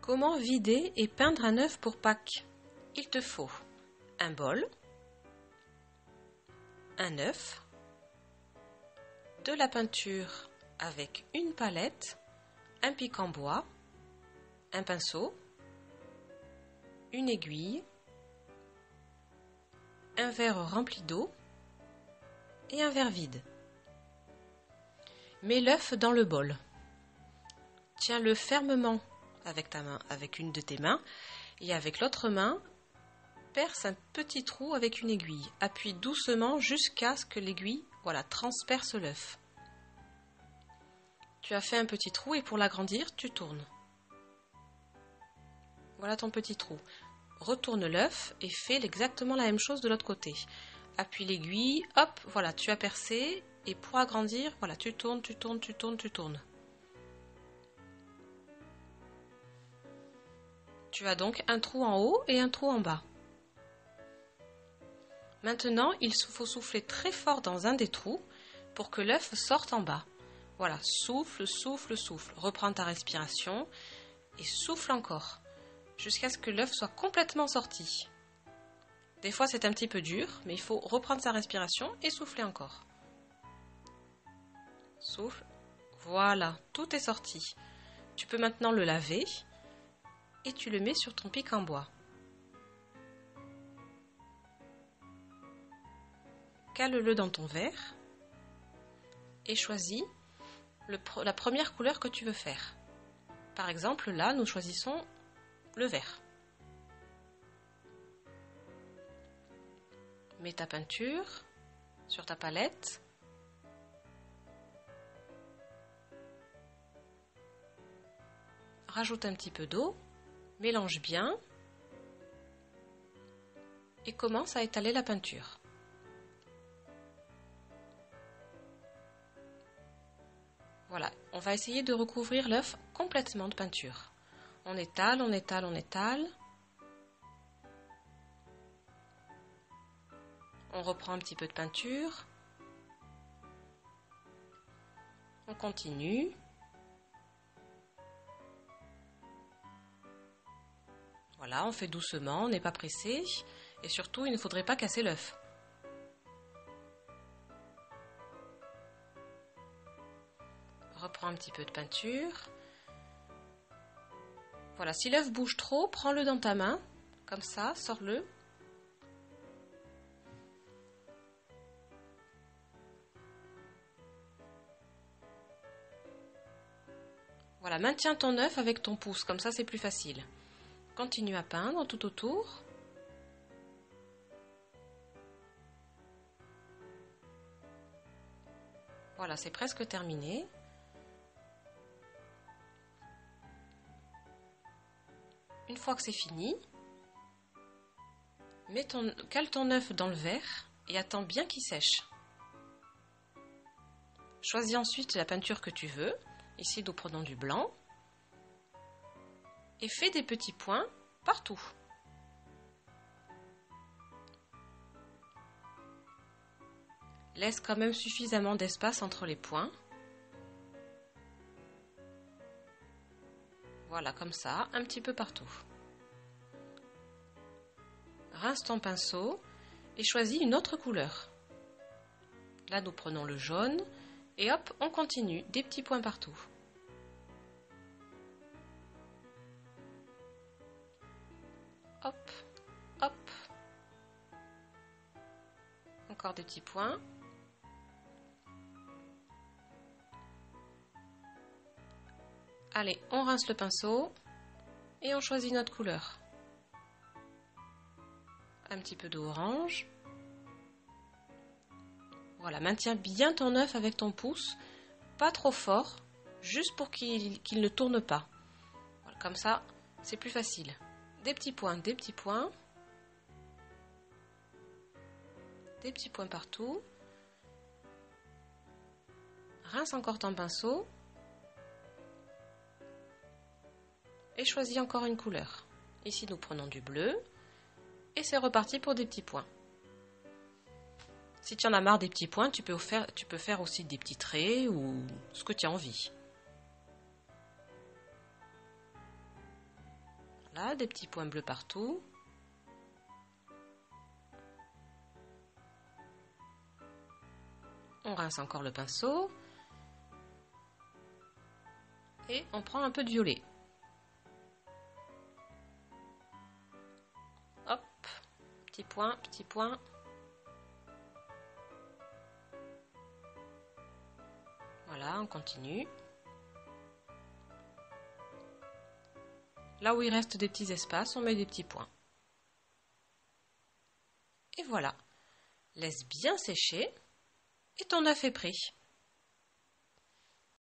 Comment vider et peindre un œuf pour Pâques? Il te faut un bol, un œuf, de la peinture avec une palette, un pic en bois, un pinceau, une aiguille, un verre rempli d'eau et un verre vide. Mets l'œuf dans le bol. Tiens-le fermement avec ta main, avec une de tes mains, et avec l'autre main, perce un petit trou avec une aiguille. Appuie doucement jusqu'à ce que l'aiguille, transperce l'œuf. Tu as fait un petit trou et pour l'agrandir, tu tournes. Voilà ton petit trou. Retourne l'œuf et fais exactement la même chose de l'autre côté. Appuie l'aiguille, hop, voilà, tu as percé et pour agrandir, voilà, tu tournes, tu tournes, tu tournes, tu tournes. Tu as donc un trou en haut et un trou en bas. Maintenant, il faut souffler très fort dans un des trous pour que l'œuf sorte en bas. Voilà, souffle, souffle, souffle. Reprends ta respiration et souffle encore jusqu'à ce que l'œuf soit complètement sorti. Des fois, c'est un petit peu dur, mais il faut reprendre sa respiration et souffler encore. Souffle. Voilà, tout est sorti. Tu peux maintenant le laver et tu le mets sur ton pic en bois. Cale-le dans ton verre et choisis la première couleur que tu veux faire. Par exemple, là, nous choisissons le vert. Mets ta peinture sur ta palette. Rajoute un petit peu d'eau, mélange bien et commence à étaler la peinture. Voilà, on va essayer de recouvrir l'œuf complètement de peinture. On étale, on étale, on étale. On reprend un petit peu de peinture. On continue. Voilà, on fait doucement, on n'est pas pressé. Et surtout, il ne faudrait pas casser l'œuf. Reprends un petit peu de peinture. Voilà, si l'œuf bouge trop, prends-le dans ta main. Comme ça, sors-le. Voilà, maintiens ton œuf avec ton pouce, comme ça c'est plus facile. Continue à peindre tout autour. Voilà, c'est presque terminé. Une fois que c'est fini, cale ton œuf dans le verre et attends bien qu'il sèche. Choisis ensuite la peinture que tu veux. Ici, nous prenons du blanc. Et fais des petits points partout. Laisse quand même suffisamment d'espace entre les points. Voilà, comme ça, un petit peu partout. Rince ton pinceau et choisis une autre couleur. Là, nous prenons le jaune et hop, on continue, des petits points partout. Hop, hop. Encore des petits points. Allez, on rince le pinceau et on choisit notre couleur. Un petit peu d'orange. Voilà, maintiens bien ton œuf avec ton pouce, pas trop fort, juste pour qu'il ne tourne pas. Voilà, comme ça, c'est plus facile. Des petits points, des petits points. Des petits points partout. Rince encore ton pinceau. Et choisis encore une couleur. Ici, nous prenons du bleu. Et c'est reparti pour des petits points. Si tu en as marre des petits points, tu peux faire aussi des petits traits ou ce que tu as envie. Voilà, des petits points bleus partout. On rince encore le pinceau. Et on prend un peu de violet. Hop, petit point, petit point. Voilà, on continue. Là où il reste des petits espaces, on met des petits points. Et voilà. Laisse bien sécher et ton œuf est prêt.